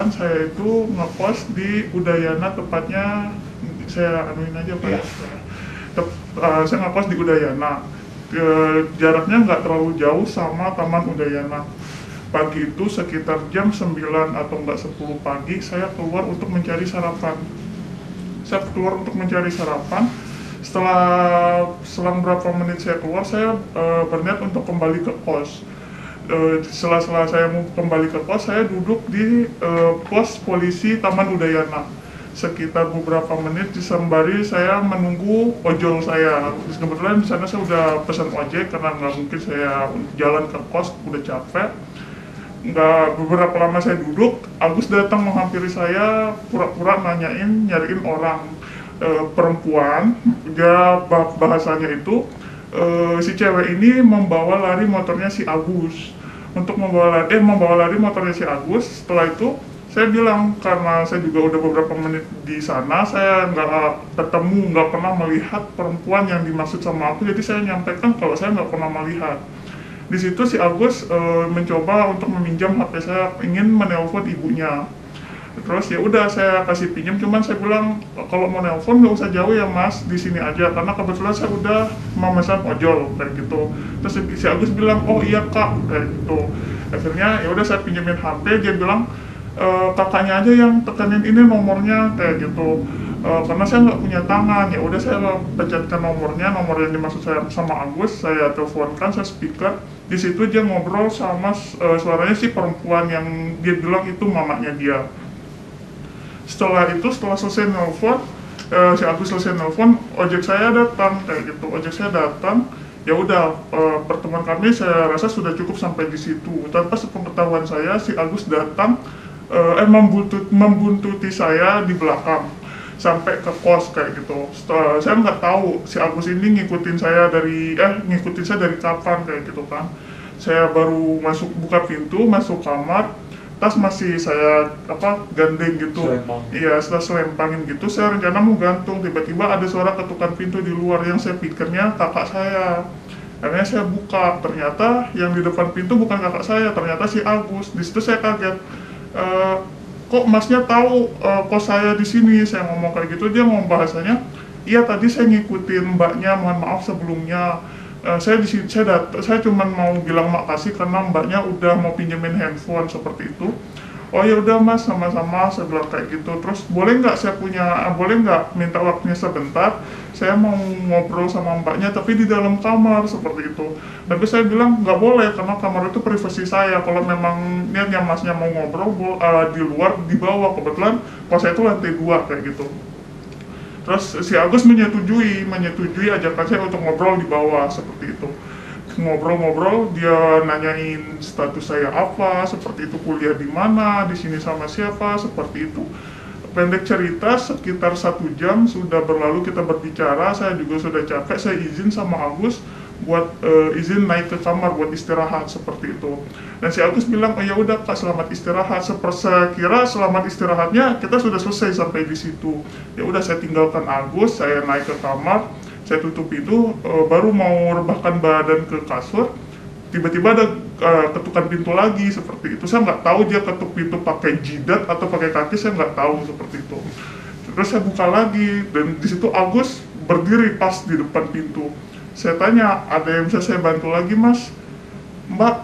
kan saya itu ngekos di Udayana, tepatnya saya anuin aja Pak. Iya. Saya ngekos di Udayana. Jaraknya nggak terlalu jauh sama Taman Udayana. Pagi itu sekitar jam 9 atau enggak 10 pagi saya keluar untuk mencari sarapan. Setelah selang berapa menit saya keluar, saya berniat untuk kembali ke kos. Setelah saya mau kembali ke kos, saya duduk di pos polisi Taman Udayana sekitar beberapa menit sembari saya menunggu ojol saya. Kebetulan di sana saya udah pesan ojek karena nggak mungkin saya jalan ke kos, udah capek. Nggak beberapa lama saya duduk, Agus datang menghampiri saya, pura-pura nyariin orang perempuan. Dia bahasanya itu si cewek ini membawa lari motornya si Agus. Untuk membawa lari motornya si Agus. Setelah itu saya bilang, karena saya juga udah beberapa menit di sana, saya nggak pernah melihat perempuan yang dimaksud sama aku, jadi saya nyampaikan kalau saya nggak pernah melihat. Di situ si Agus mencoba untuk meminjam HP saya, ingin menelpon ibunya. Terus ya udah saya kasih pinjam, cuman saya bilang kalau mau nelpon nggak usah jauh ya mas, di sini aja, karena kebetulan saya udah memesan ojol kayak gitu. Terus si Agus bilang oh iya kak kayak gitu. Akhirnya ya udah saya pinjemin HP, dia bilang kakaknya aja yang tekanin ini nomornya kayak gitu. Karena saya nggak punya tangan, ya udah saya pencetkan nomor yang dimaksud saya sama Agus, saya teleponkan, saya speaker. Di situ dia ngobrol sama suaranya si perempuan yang dia bilang itu mamanya dia. Setelah selesai nelfon, si Agus selesai nelfon, ojek saya datang kayak gitu. Ojek saya datang, ya udah pertemuan kami saya rasa sudah cukup sampai di situ. Tanpa sepengetahuan saya, si Agus datang membuntuti saya di belakang sampai ke kos kayak gitu. Saya nggak tahu si Agus ini ngikutin saya dari kapan kayak gitu kan. Saya baru buka pintu, masuk kamar, tas masih saya gandeng gitu. Iya, setelah selempangin gitu, saya rencana mau gantung. Tiba-tiba ada suara ketukan pintu di luar yang saya pikirnya kakak saya. Akhirnya saya buka, ternyata yang di depan pintu bukan kakak saya, ternyata si Agus. Di situ saya kaget. Kok masnya tahu kos saya di sini? Saya ngomong kayak gitu, dia ngomong bahasanya, iya tadi saya ngikutin mbaknya, mohon maaf sebelumnya. Saya cuma mau bilang makasih karena mbaknya udah mau pinjemin handphone seperti itu. Oh ya udah mas, sama-sama, saya bilang kayak gitu. Terus boleh nggak minta waktunya sebentar, saya mau ngobrol sama mbaknya tapi di dalam kamar seperti itu. Tapi saya bilang nggak boleh karena kamar itu privasi saya. Kalau memang niatnya masnya mau ngobrol di luar, di bawah. Kebetulan kos saya itu lantai 2 kayak gitu. Terus si Agus menyetujui ajakan saya untuk ngobrol di bawah seperti itu. Ngobrol-ngobrol, dia nanyain status saya apa, seperti itu, kuliah di mana, di sini sama siapa, seperti itu. Pendek cerita, sekitar 1 jam sudah berlalu kita berbicara, saya juga sudah capek, saya izin sama Agus buat izin naik ke kamar buat istirahat seperti itu. Dan si Agus bilang, oh ya udah kak, selamat istirahat. Saya kira selamat istirahatnya kita sudah selesai sampai di situ. Ya udah saya tinggalkan Agus, saya naik ke kamar, saya tutup itu, baru mau rebahkan badan ke kasur, tiba-tiba ada ketukan pintu lagi seperti itu. Saya nggak tahu dia ketuk pintu pakai jidat atau pakai kaki, saya nggak tahu seperti itu. Terus saya buka lagi, dan di situ Agus berdiri pas di depan pintu. Saya tanya, ada yang bisa saya bantu lagi mas? Mbak,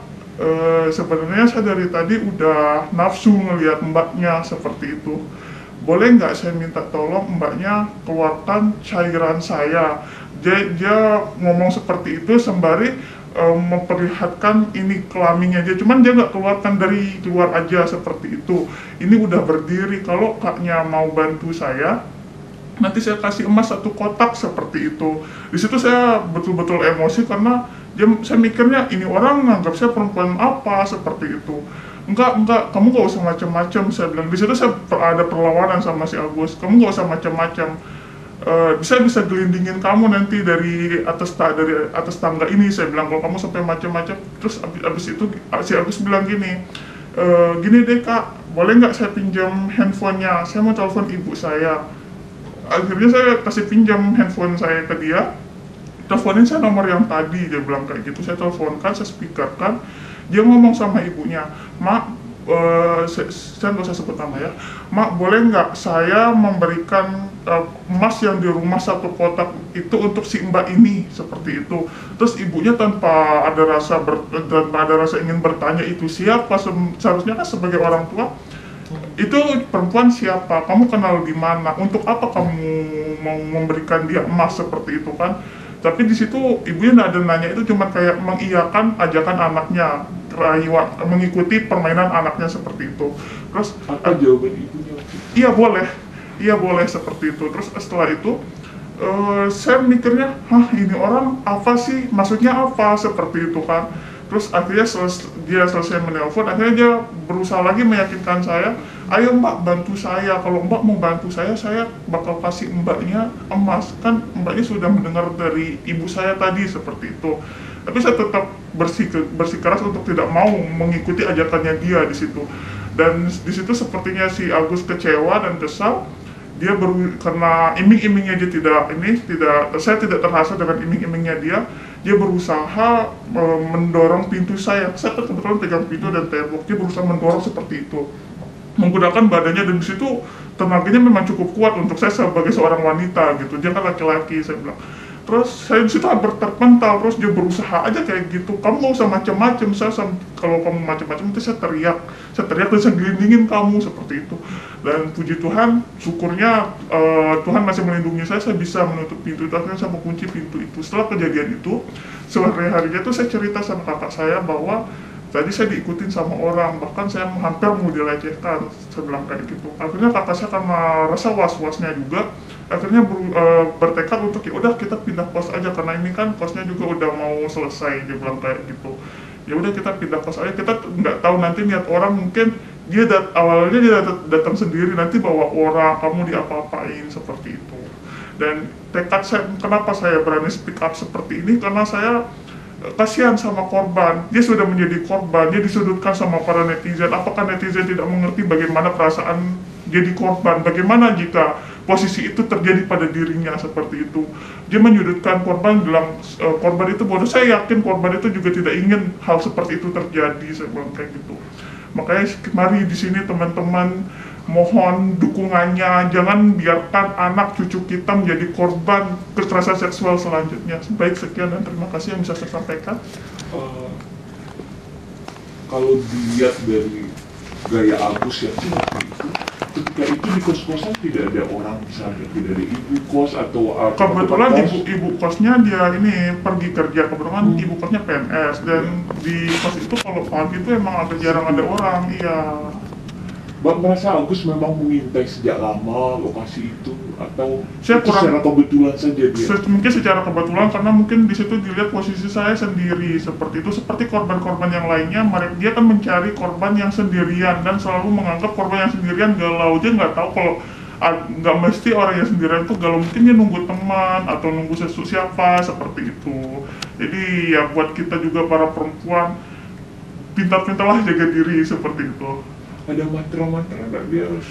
sebenarnya saya dari tadi udah nafsu ngelihat mbaknya seperti itu. Boleh nggak saya minta tolong mbaknya keluarkan cairan saya? Dia ngomong seperti itu sembari memperlihatkan ini kelaminnya dia, cuman dia nggak keluarkan dari luar aja seperti itu. Ini udah berdiri, kalau kaknya mau bantu saya, nanti saya kasih emas 1 kotak seperti itu. Di situ saya betul-betul emosi karena saya mikirnya ini orang nganggap saya perempuan apa seperti itu. Enggak, kamu gak usah macam-macam, saya bilang. Di situ saya ada perlawanan sama si Agus. Kamu gak usah macam-macam. Bisa gelindingin kamu nanti dari atas tangga ini, saya bilang. Kalau kamu sampai macam-macam. Terus abis itu si Agus bilang gini, gini deh kak, boleh nggak saya pinjam handphonenya? Saya mau telepon ibu saya. Akhirnya saya kasih pinjam handphone saya ke dia. Teleponin saya nomor yang tadi, dia bilang kayak gitu. Saya teleponkan, saya speakerkan. Dia ngomong sama ibunya, mak, saya nggak usah sebut nama ya, Mak boleh nggak saya memberikan emas yang di rumah satu kotak itu untuk si mbak ini, seperti itu. Terus ibunya tanpa ada rasa ingin bertanya itu siapa, seharusnya kan sebagai orang tua, itu perempuan siapa, kamu kenal di mana, untuk apa kamu mau memberikan dia emas, seperti itu kan. Tapi di situ ibunya nggak ada nanya, itu cuma kayak mengiyakan ajakan anaknya, mengikuti permainan anaknya seperti itu. Terus Apa jawaban ibunya? iya boleh seperti itu. Terus setelah itu saya mikirnya, hah ini orang apa sih, maksudnya apa, seperti itu kan. Terus akhirnya dia selesai menelpon, akhirnya dia berusaha lagi meyakinkan saya, ayo mbak bantu saya, kalau mbak mau bantu saya bakal kasih mbaknya emas. Kan mbaknya sudah mendengar dari ibu saya tadi, seperti itu. Tapi saya tetap bersikeras untuk tidak mau mengikuti ajakannya dia di situ. Dan di situ sepertinya si Agus kecewa dan kesal. Dia karena iming-imingnya dia saya tidak terasa dengan iming-imingnya dia berusaha mendorong pintu saya kebetulan pegang pintu dan tembok, dia berusaha mendorong seperti itu menggunakan badannya, dan di situ tenaganya memang cukup kuat untuk saya sebagai seorang wanita gitu, dia kan laki-laki, saya bilang. Terus saya di situ hampir terpental, terus dia berusaha aja kayak gitu, kamu nggak usah macam-macam, kalau kamu macam-macam itu saya teriak dan saya gelindingin kamu, seperti itu. Dan puji Tuhan, syukurnya Tuhan masih melindungi saya bisa menutup pintu itu, akhirnya saya mengunci pintu itu. Setelah kejadian itu, sore harinya tuh saya cerita sama kakak saya bahwa tadi saya diikutin sama orang, bahkan saya hampir mau dilecehkan, saya bilang kayak gitu. Akhirnya kakak saya karena rasa was-wasnya juga, akhirnya bertekad untuk ya udah kita pindah kos aja, karena ini kan kosnya juga udah mau selesai, dia bilang kayak gitu. Ya udah kita pindah kos aja, kita nggak tahu nanti niat orang, mungkin awalnya dia datang sendiri, nanti bawa orang, kamu diapa-apain, seperti itu. Dan tekad saya, kenapa saya berani speak up seperti ini, karena saya kasihan sama korban. Dia sudah menjadi korban, dia disudutkan sama para netizen. Apakah netizen tidak mengerti bagaimana perasaan jadi korban, bagaimana jika posisi itu terjadi pada dirinya, seperti itu. Dia menyudutkan korban, bilang korban itu bodoh. Saya yakin korban itu juga tidak ingin hal seperti itu terjadi, saya bilang kayak gitu. Makanya mari di sini teman-teman, mohon dukungannya, jangan biarkan anak cucu kita menjadi korban kekerasan seksual selanjutnya. Baik, sekian dan terima kasih yang bisa saya sampaikan. Kalau dilihat dari gaya Agus yang seperti itu, ketika itu di kos-kosan tidak ada orang misalnya, tidak ada ibu kos atau kebetulan ibu kosnya dia ini pergi kerja, kebetulan ibu kosnya PNS, dan di kos itu kalau pagi itu emang agak jarang ada orang. Iya. Mbak merasa Agus memang mengintai sejak lama lokasi itu, atau saya secara kebetulan saja dia? Mungkin secara kebetulan, karena mungkin di situ dilihat posisi saya sendiri seperti itu. Seperti korban-korban yang lainnya, dia kan mencari korban yang sendirian dan selalu menganggap korban yang sendirian galau. Dia nggak tahu kalau nggak mesti orang yang sendirian itu galau, mungkin dia nunggu teman atau nunggu siapa, seperti itu. Jadi ya buat kita juga para perempuan, pintar-pintarlah jaga diri, seperti itu. Ada mantra-mantra nggak dia harus?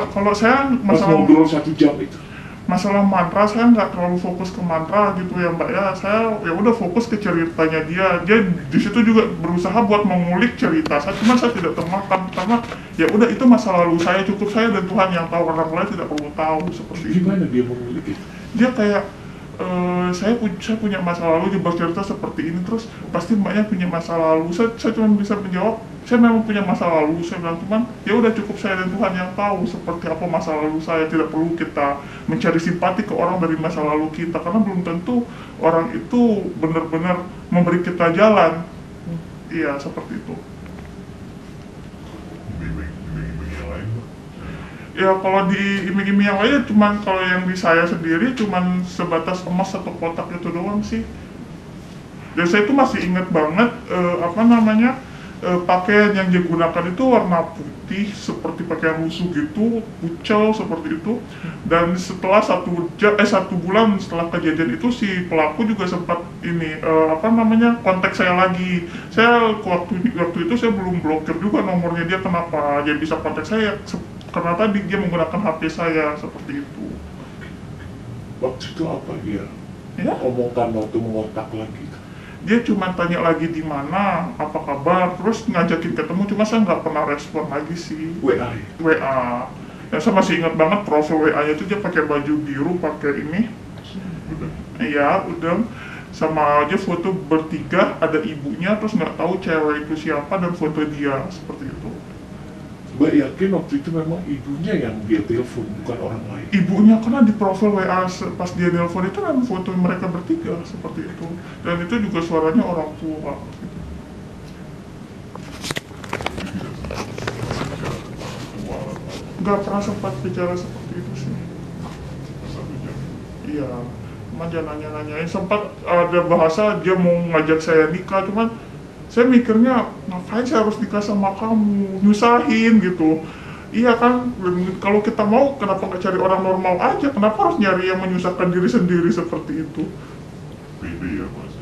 Kalau saya masalah ngobrol 1 jam itu, masalah mantra, saya nggak terlalu fokus ke mantra gitu ya mbak ya. Saya ya udah fokus ke ceritanya dia di situ juga berusaha buat mengulik cerita saya, cuma saya tidak termakan karena ya udah itu masa lalu saya, cukup saya dan Tuhan yang tahu, orang lain tidak perlu tahu, seperti itu. Gimana dia mengulik itu? Dia kayak saya punya masa lalu, dia bercerita seperti ini, terus pasti mbaknya punya masa lalu. Saya cuma bisa menjawab, saya memang punya masa lalu, saya bilang, cuman ya udah cukup saya dan Tuhan yang tahu seperti apa masa lalu saya. Tidak perlu kita mencari simpati ke orang dari masa lalu kita, karena belum tentu orang itu benar-benar memberi kita jalan. Iya, seperti itu. Ya kalau di iming-iming yang lainnya, cuman kalau yang di saya sendiri cuman sebatas emas 1 kotak itu doang sih. Dan saya itu masih ingat banget pakaian yang digunakan itu warna putih seperti pakaian lusuh gitu, pucel seperti itu. Dan setelah 1 bulan setelah kejadian itu, si pelaku juga sempat kontak saya lagi. Saya waktu itu saya belum blokir juga nomornya dia, kenapa dia bisa kontak saya, karena tadi dia menggunakan HP saya, seperti itu. Waktu itu apa dia Ya? omongkan waktu mengontak lagi? dia cuma tanya lagi di mana, apa kabar, terus ngajakin ketemu, cuma saya nggak pernah respon lagi sih. WA. WA. Ya saya masih ingat banget profil WA-nya itu dia pakai baju biru, pakai ini. Iya, udah. Sama aja foto bertiga, ada ibunya, terus nggak tahu cewek itu siapa dan foto dia seperti itu. Mbak yakin waktu itu memang ibunya yang dia telepon, bukan orang lain? Ibunya, karena di profil WA pas dia nelpon itu kan foto mereka bertiga seperti itu, dan itu juga suaranya orang tua gitu. Nggak pernah sempat bicara seperti itu sih. Iya, cuma dia nanya-nanyain, sempat ada bahasa dia mau ngajak saya nikah, cuman saya mikirnya ngapain saya harus nikah sama kamu, nyusahin gitu. Iya kan, kalau kita mau kenapa nggak cari orang normal aja, kenapa harus nyari yang menyusahkan diri sendiri seperti itu. Beda ya mas.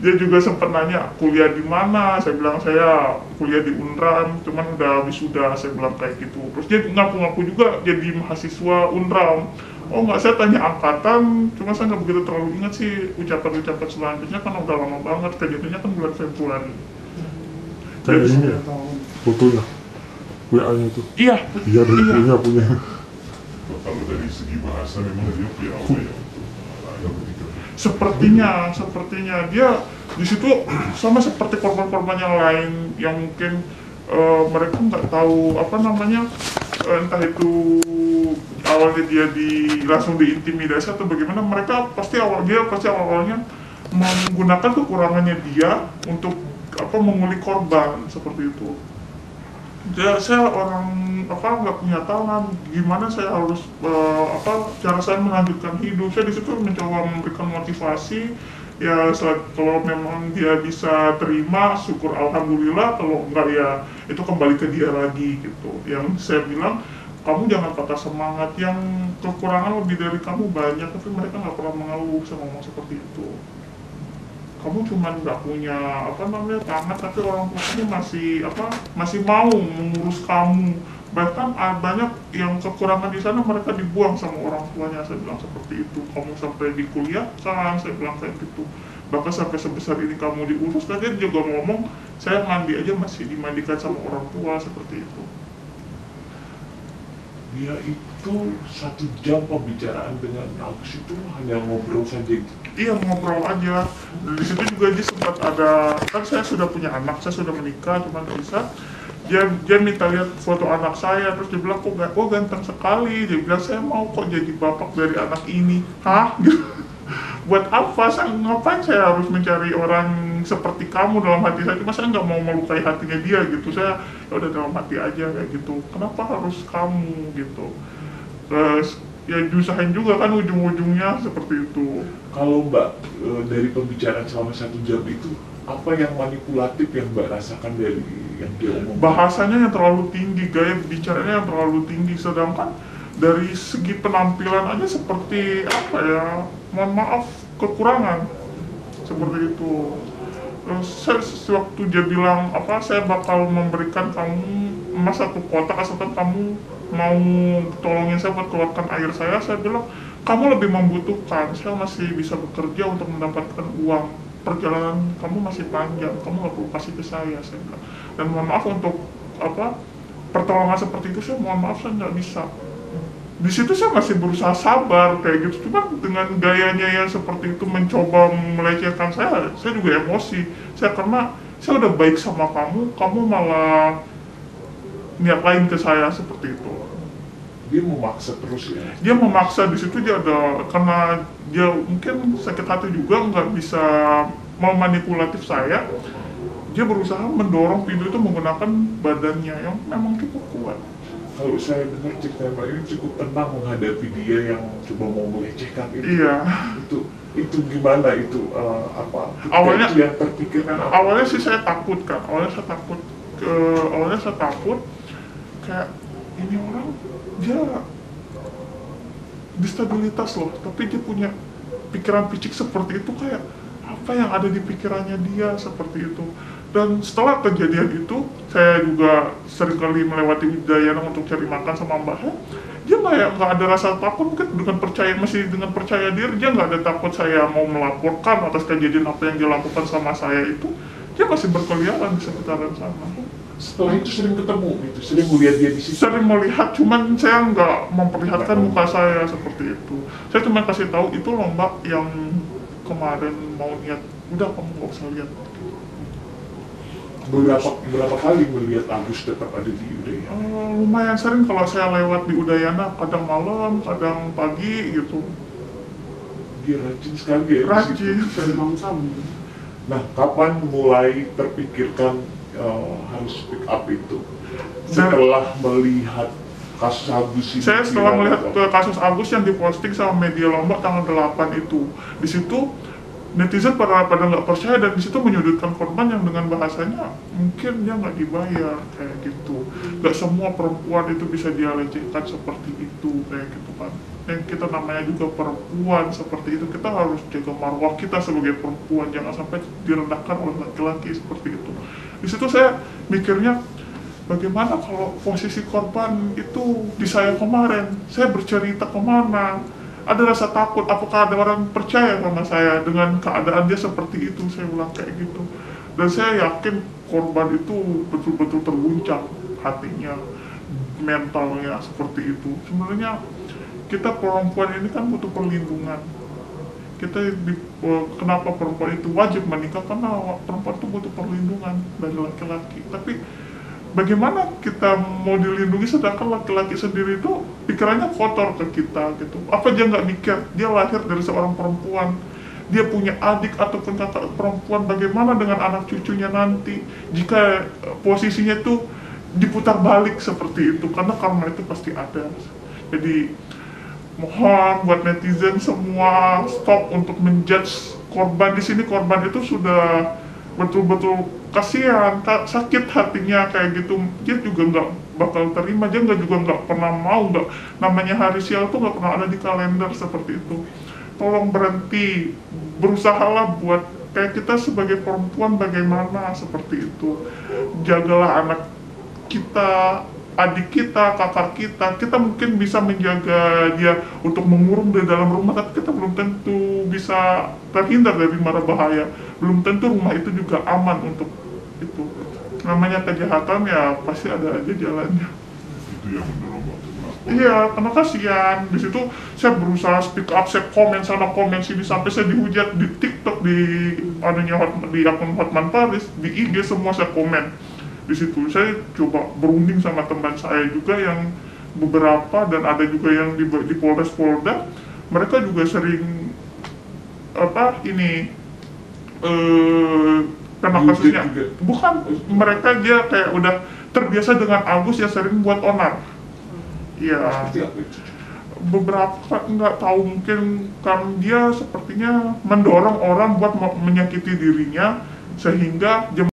Dia juga sempat nanya kuliah di mana, saya bilang saya kuliah di Unram, cuman udah wisuda, saya bilang kayak gitu. Terus dia ngaku-ngaku juga jadi mahasiswa Unram. Oh nggak, saya tanya angkatan, cuma saya nggak begitu terlalu ingat sih ucapan-ucapan selanjutnya, kan udah lama banget, kejadiannya kan bulan Februari. Kayak ini ya, fotonya, WA-nya itu. Iya, Iya, punya. Kalau dari segi bahasa memang dia punya apa ya? Ada ketika sepertinya dia di situ sama seperti korban-korban yang lain yang mungkin mereka nggak tahu apa namanya, entah itu awalnya dia langsung diintimidasi atau bagaimana, mereka pasti awalnya menggunakan kekurangannya dia untuk apa, mengulik korban seperti itu. Saya orang apa nggak punya tangan, gimana saya harus cara saya melanjutkan hidup. Saya di situ mencoba memberikan motivasi ya, kalau memang dia bisa terima syukur alhamdulillah, kalau enggak ya itu kembali ke dia lagi gitu. Yang saya bilang, kamu jangan patah semangat, yang kekurangan lebih dari kamu banyak, tapi mereka nggak pernah mengeluh, saya ngomong seperti itu. Kamu cuma nggak punya apa namanya tangan, tapi orang tua kamu masih mau mengurus kamu. Bahkan banyak yang kekurangan di sana mereka dibuang sama orang tuanya, saya bilang seperti itu. Kamu sampai di kuliah kan, saya bilang kayak gitu. Bahkan sampai sebesar ini kamu diurus, dan dia juga ngomong saya mandi aja masih dimandikan sama orang tua seperti itu. dia itu 1 jam pembicaraan dengan Agus itu hanya ngobrol saja gitu. Iya, ngobrol aja. Di situ juga dia sempat ada, kan saya sudah punya anak, saya sudah menikah, cuma bisa dia minta lihat foto anak saya, terus dia bilang kok ganteng sekali, dia bilang saya mau kok jadi bapak dari anak ini. Hah? Buat apa? Ngapain saya harus mencari orang seperti kamu dalam hati saya? Cuma saya nggak mau melukai hatinya dia gitu. Saya ya udah dalam hati aja kayak gitu. Kenapa harus kamu gitu? Terus ya diusahain juga kan ujung-ujungnya seperti itu. Kalau Mbak dari pembicaraan selama 1 jam itu, apa yang manipulatif yang Mbak rasakan dari yang dia omongkan? Bahasanya yang terlalu tinggi, gaya bicaranya yang terlalu tinggi, sedangkan dari segi penampilan aja seperti apa ya, mohon maaf, kekurangan seperti itu. Waktu dia bilang apa, saya bakal memberikan kamu emas 1 kotak asalkan kamu mau tolongin saya buat keluarkan air saya bilang kamu lebih membutuhkan, saya masih bisa bekerja untuk mendapatkan uang, perjalanan kamu masih panjang, kamu nggak perlu kasih ke saya bilang. Dan mohon maaf untuk apa, pertolongan seperti itu saya mohon maaf saya nggak bisa. Di situ saya masih berusaha sabar kayak gitu, cuma dengan gayanya yang seperti itu mencoba melecehkan saya juga emosi. Karena saya udah baik sama kamu malah niat lain ke saya seperti itu. Dia memaksa terus ya? Dia memaksa, di situ dia ada, karena dia mungkin sakit hati juga, nggak bisa memanipulatif saya. Dia berusaha mendorong pintu itu menggunakan badannya yang memang cukup kuat. Kalau saya dengar cerita Mbak ini cukup tenang menghadapi dia yang coba mau melecehkan itu. Iya. Itu gimana itu Awalnya itu yang terpikirkan apa? Awalnya sih saya takut kan. Awalnya saya takut kayak ini orang dia distabilitas loh, tapi dia punya pikiran picik seperti itu, kayak apa yang ada di pikirannya dia seperti itu. Dan setelah kejadian itu, saya juga seringkali melewati Widayana untuk cari makan sama Mbak He. dia nggak ada rasa takut, mungkin masih dengan percaya diri, dia nggak ada takut saya mau melaporkan atas kejadian apa yang dilakukan sama saya itu. Dia masih berkeliaran di sekitaran sana. Setelah itu sering ketemu gitu, sering melihat dia di situ. Sering melihat, cuman saya nggak memperlihatkan muka saya seperti itu. Saya cuma kasih tahu itu loh mbak yang kemarin mau niat, udah kamu nggak usah lihat. Berapa kali melihat Agus tetap ada di Udayana? Lumayan sering kalau saya lewat di Udayana, kadang malam, kadang pagi gitu. Dia rajin sekali ya. Rajin. Nah, kapan mulai terpikirkan harus speak up itu? Setelah melihat kasus Agus ini. Saya setelah melihat kasus Agus yang diposting sama media Lombok tanggal 8 itu, di situ netizen pada nggak percaya dan di situ menyudutkan korban yang dengan bahasanya mungkin dia nggak dibayar kayak gitu. Nggak semua perempuan itu bisa dia lecehkan seperti itu kayak gitu kan. Yang kita namanya juga perempuan seperti itu, kita harus jaga marwah kita sebagai perempuan, jangan sampai direndahkan oleh laki-laki seperti itu. Di situ saya mikirnya, bagaimana kalau posisi korban itu di saya kemarin, saya bercerita kemana? Ada rasa takut, apakah ada orang percaya sama saya dengan keadaan dia seperti itu, saya bilang kayak gitu. Dan saya yakin korban itu betul-betul terguncang hatinya, mentalnya seperti itu. Sebenarnya kita perempuan ini kan butuh perlindungan. Kenapa perempuan itu wajib menikah? Karena perempuan itu butuh perlindungan dari laki-laki. Tapi bagaimana kita mau dilindungi sedangkan laki-laki sendiri itu pikirannya kotor ke kita gitu. Apa dia nggak mikir, dia lahir dari seorang perempuan, dia punya adik ataupun kakak perempuan, bagaimana dengan anak cucunya nanti jika posisinya itu diputar balik seperti itu, karena karma itu pasti ada. Jadi mohon buat netizen semua stop untuk menjudge korban. Di sini korban itu sudah betul-betul kasihan, sakit hatinya kayak gitu. Dia juga nggak bakal terima, dia juga nggak pernah mau, namanya hari sial tuh nggak pernah ada di kalender seperti itu. Tolong berhenti, berusahalah buat kayak kita sebagai perempuan bagaimana seperti itu. Jagalah anak kita, adik kita, kakak kita mungkin bisa menjaga dia untuk mengurung di dalam rumah, tapi kita belum tentu bisa terhindar dari mara bahaya. Belum tentu rumah itu juga aman untuk itu. Namanya kejahatan ya pasti ada aja jalannya. Itu yang mendorong. Iya, karena kasihan. Di situ saya berusaha speak up, saya komen sana komen sini sampai saya dihujat di TikTok, di akun Hotman Paris, di IG semua saya komen. Di situ saya coba berunding sama teman saya juga yang beberapa, dan ada juga yang di Polres Polda, mereka juga sering kena kasusnya. Bukan, mereka dia kayak udah terbiasa dengan Agus yang sering buat onar. Ya, beberapa nggak tahu, mungkin kan dia sepertinya mendorong orang buat menyakiti dirinya sehingga